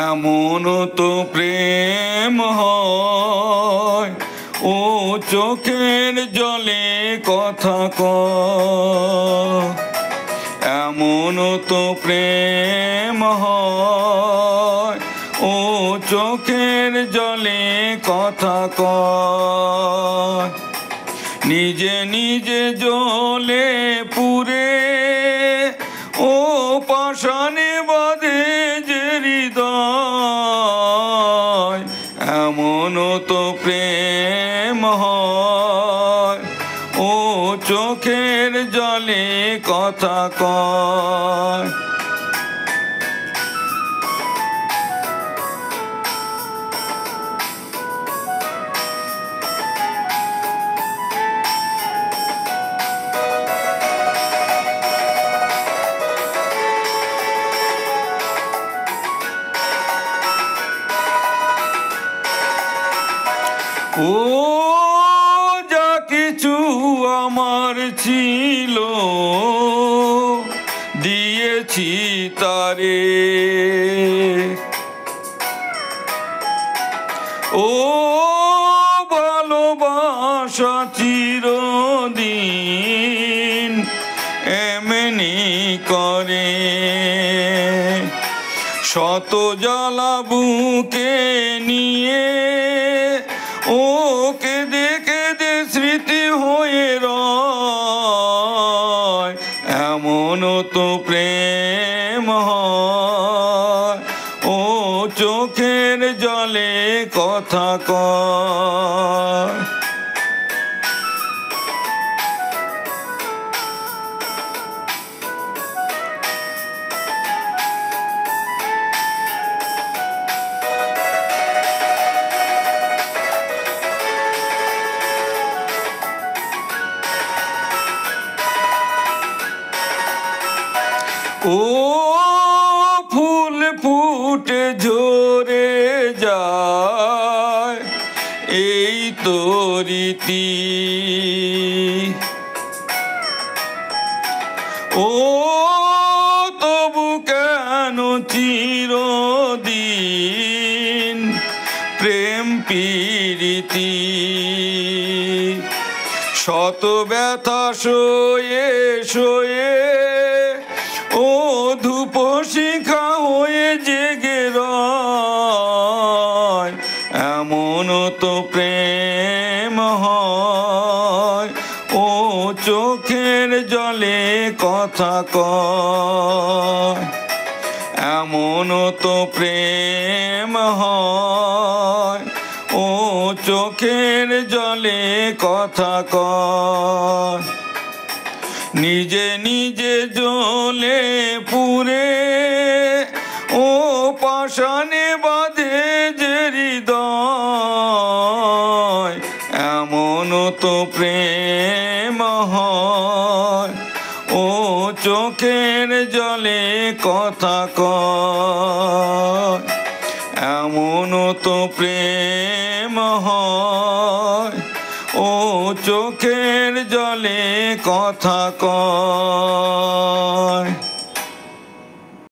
এমন তো প্রেম হয় ও চোখের জলে কথা কয়। এমন তো প্রেম হয় ও চোখের জলে কথা কয়। নিজে নিজে জ্বলে পুড়ে ও পাষাণে বাঁধে যে হৃদয়। এমন তো প্রেম হয় ও চোখের জলে কথা কয়। ও যা কিছু আমার ছিল দিয়েছি তারে, ও ভালোবাসা চিরদিন এমনি করে। শত জ্বালা বুকে নিয়ে ওকে দেখে দে স্মৃতি হয়ে রয়। এমন তো প্রেম হয় ও চোখের জলে কথা কয়। ও ফুল ফুটে ঝরে যায় এই তো রীতি, ও তবু কেন চিরদিন প্রেম প্রীতি। শত ব্যথা সয়ে সয়ে ও ধূপ শিখা হয়ে জেগে রয়। এমন তো প্রেম হয় ও চোখের জলে কথা কয়। এমন তো প্রেম হয় ও চোখের জলে কথা কয়। নিজে নিজে জ্বলে পুড়ে ও পাষাণে বাঁধে যে হৃদয়। এমন তো প্রেম হয় ও চোখের জলে কথা কয়। এমন তো প্রেম হয় ও চোখের জলে কথা কয়।